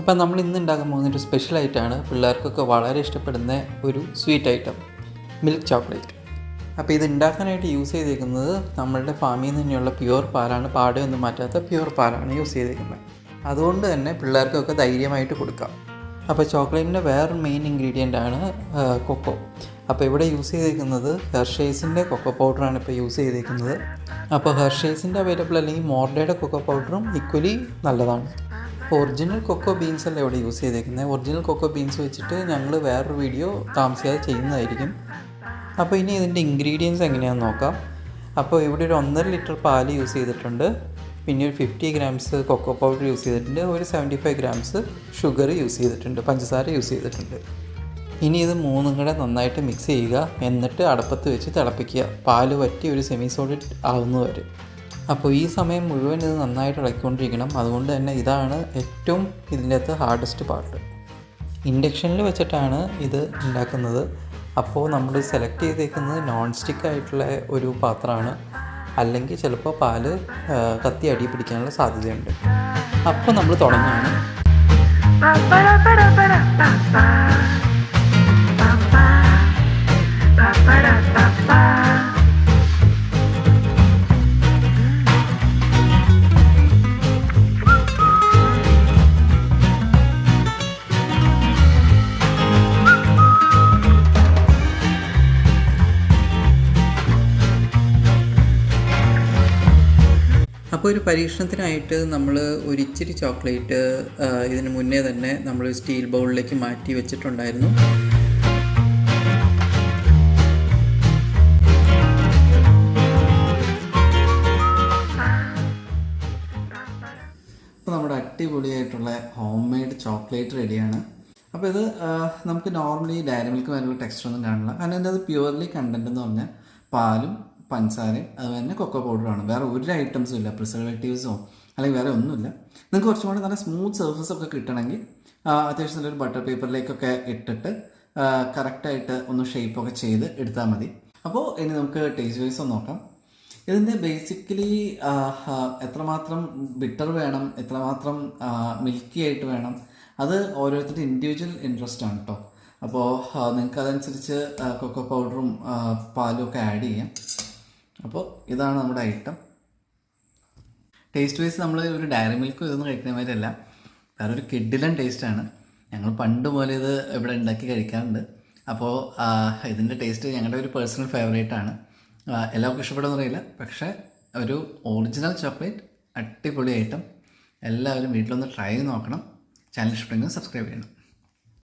അപ്പോൾ നമ്മൾ ഇന്ന് ഉണ്ടാക്കാൻ പോകുന്ന ഒരു സ്പെഷ്യൽ ഐറ്റമാണ് പിള്ളേർക്കൊക്കെ വളരെ ഇഷ്ടപ്പെടുന്ന ഒരു സ്വീറ്റ് ഐറ്റം, മിൽക്ക് ചോക്ലേറ്റ്. അപ്പോൾ ഇത് ഉണ്ടാക്കാനായിട്ട് യൂസ് ചെയ്തേക്കുന്നത് നമ്മളുടെ ഫാമിൽ നിന്ന് തന്നെയുള്ള പ്യുവർ പാലാണ്, പാടയൊന്നും മാറ്റാത്ത പ്യുവർ പാലാണ് യൂസ് ചെയ്തേക്കുന്നത്. അതുകൊണ്ട് തന്നെ പിള്ളേർക്കൊക്കെ ധൈര്യമായിട്ട് കൊടുക്കാം. അപ്പോൾ ചോക്ലേറ്റിൻ്റെ വേറൊരു മെയിൻ ഇൻഗ്രീഡിയൻ്റ് ആണ് കൊക്കോ. അപ്പോൾ ഇവിടെ യൂസ് ചെയ്തേക്കുന്നത് ഹെർഷേസിൻ്റെ കൊക്കോ പൗഡറാണ് ഇപ്പോൾ യൂസ് ചെയ്തേക്കുന്നത്. അപ്പോൾ ഹെർഷേസിൻ്റെ അവൈലബിൾ അല്ലെങ്കിൽ മോർഡയുടെ കൊക്കോ പൗഡറും ഈക്വലി നല്ലതാണ്. ഒറിജിനൽ കൊക്കോ ബീൻസ് അല്ല ഇവിടെ യൂസ് ചെയ്തേക്കുന്നത്. ഒറിജിനൽ കൊക്കോ ബീൻസ് വെച്ചിട്ട് ഞങ്ങൾ വേറൊരു വീഡിയോ താമസിയാതെ ചെയ്യുന്നതായിരിക്കും. അപ്പോൾ ഇനി ഇതിൻ്റെ ഇൻഗ്രീഡിയൻസ് എങ്ങനെയാണെന്ന് നോക്കാം. അപ്പോൾ ഇവിടെ ഒരു 1.5 ലിറ്റർ പാല് യൂസ് ചെയ്തിട്ടുണ്ട്, പിന്നെ ഒരു 50 ഗ്രാംസ് കൊക്കോ പൗഡർ യൂസ് ചെയ്തിട്ടുണ്ട്, ഒരു 75 ഗ്രാംസ് ഷുഗർ യൂസ് ചെയ്തിട്ടുണ്ട്, പഞ്ചസാര യൂസ് ചെയ്തിട്ടുണ്ട്. ഇനി ഇത് മൂന്നും കൂടെ നന്നായിട്ട് മിക്സ് ചെയ്യുക, എന്നിട്ട് അടപ്പത്ത് വെച്ച് തിളപ്പിക്കുക, പാല് വറ്റി ഒരു സെമി സോളിഡ് ആവുന്നവരെ. അപ്പോൾ ഈ സമയം മുഴുവൻ ഇത് നന്നായിട്ട് ഇളക്കിക്കൊണ്ടിരിക്കണം. അതുകൊണ്ട് തന്നെ ഇതാണ് ഏറ്റവും ഇതിൻ്റെ അകത്ത് ഹാർഡസ്റ്റ് പാർട്ട്. ഇൻഡക്ഷനിൽ വെച്ചിട്ടാണ് ഇത് ഉണ്ടാക്കുന്നത്. അപ്പോൾ നമ്മൾ സെലക്ട് ചെയ്തേക്കുന്നത് നോൺ സ്റ്റിക്ക് ആയിട്ടുള്ള ഒരു പാത്രമാണ്, അല്ലെങ്കിൽ ചിലപ്പോൾ പാല് കത്തി അടി പിടിക്കാനുള്ള സാധ്യതയുണ്ട്. അപ്പോൾ നമ്മൾ തുടങ്ങുകയാണ്. അപ്പോൾ ഒരു പരീക്ഷണത്തിനായിട്ട് നമ്മൾ ഒരിച്ചിരി ചോക്ലേറ്റ് ഇതിന് മുന്നേ തന്നെ നമ്മൾ സ്റ്റീൽ ബൗളിലേക്ക് മാറ്റി വെച്ചിട്ടുണ്ടായിരുന്നു. അപ്പോൾ നമ്മുടെ അടിപൊളിയായിട്ടുള്ള ഹോം മെയ്ഡ് ചോക്ലേറ്റ് റെഡിയാണ്. അപ്പോൾ ഇത് നമുക്ക് നോർമലി ഡയറി മിൽക്ക് വരെയുള്ള ടെക്സ്ചറൊന്നും കാണില്ല, കാരണം ഇതിൻ്റെ അത് പ്യുവർലി കണ്ടൻറ്റ് എന്ന് പറഞ്ഞാൽ പാലും പഞ്ചസാരയും അതുപോലെ തന്നെ കൊക്കോ പൗഡറാണ്. വേറെ ഒരു ഐറ്റംസും ഇല്ല, പ്രിസർവേറ്റീവ്സോ അല്ലെങ്കിൽ വേറെ ഒന്നുമില്ല. നിങ്ങൾക്ക് കുറച്ചും കൂടി നല്ല സ്മൂത്ത് സർഫസൊക്കെ കിട്ടണമെങ്കിൽ അത്യാവശ്യം നല്ലൊരു ബട്ടർ പേപ്പറിലേക്കൊക്കെ ഇട്ടിട്ട് കറക്റ്റായിട്ട് ഒന്ന് ഷേപ്പൊക്കെ ചെയ്ത് എടുത്താൽ മതി. അപ്പോൾ ഇനി നമുക്ക് ടേസ്റ്റ് വൈസ് ഒന്ന് നോക്കാം. ഇതിൻ്റെ ബേസിക്കലി എത്രമാത്രം ബിറ്റർ വേണം, എത്രമാത്രം മിൽക്കി ആയിട്ട് വേണം, അത് ഓരോരുത്തരുടെ ഇൻഡിവിജ്വൽ ഇൻട്രസ്റ്റ് ആണ് കേട്ടോ. അപ്പോൾ നിങ്ങൾക്ക് അതനുസരിച്ച് കൊക്കോ പൗഡറും പാലും ഒക്കെ ആഡ് ചെയ്യാം. അപ്പോൾ ഇതാണ് നമ്മുടെ ഐറ്റം. ടേസ്റ്റ് വൈസ് നമ്മൾ ഒരു ഡയറി മിൽക്കും ഇതൊന്നും കഴിക്കുന്ന മാതിരിയല്ല, വേറൊരു കിഡിലൻ ടേസ്റ്റാണ്. ഞങ്ങൾ പണ്ട് പോലെ ഇത് ഇവിടെ ഉണ്ടാക്കി കഴിക്കാറുണ്ട്. അപ്പോൾ ഇതിൻ്റെ ടേസ്റ്റ് ഞങ്ങളുടെ ഒരു പേഴ്സണൽ ഫേവറേറ്റാണ്. എല്ലാവർക്കും ഇഷ്ടപ്പെടുമെന്ന് അറിയില്ല, പക്ഷേ ഒരു ഒറിജിനൽ ചോക്ലേറ്റ് അടിപൊളി ഐറ്റം. എല്ലാവരും വീട്ടിലൊന്ന് ട്രൈ ചെയ്ത് നോക്കണം. ചാനൽ ഇഷ്ടപ്പെടുമെങ്കിൽ സബ്സ്ക്രൈബ് ചെയ്യണം.